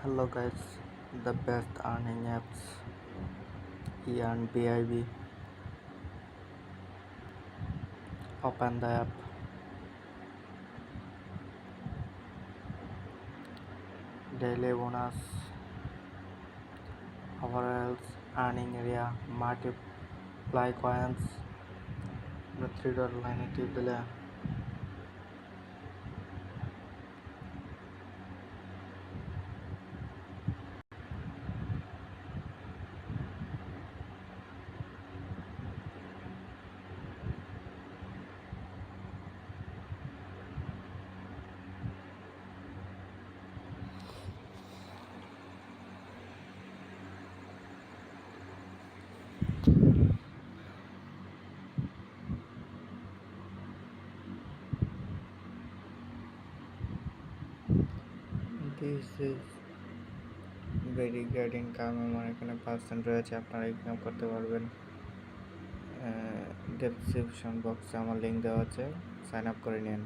Hello guys, the best earning apps earn BIB. Open the app. Daily bonus, overalls, earning area, multiply coins, $3 line tip दिले. This is very great income. আমার এখানে percent রয়েছে, আপনারা income করতে পারবেন। Description বক্সে আমার link দেওয়া আছে, সাইন আপ করে নিন।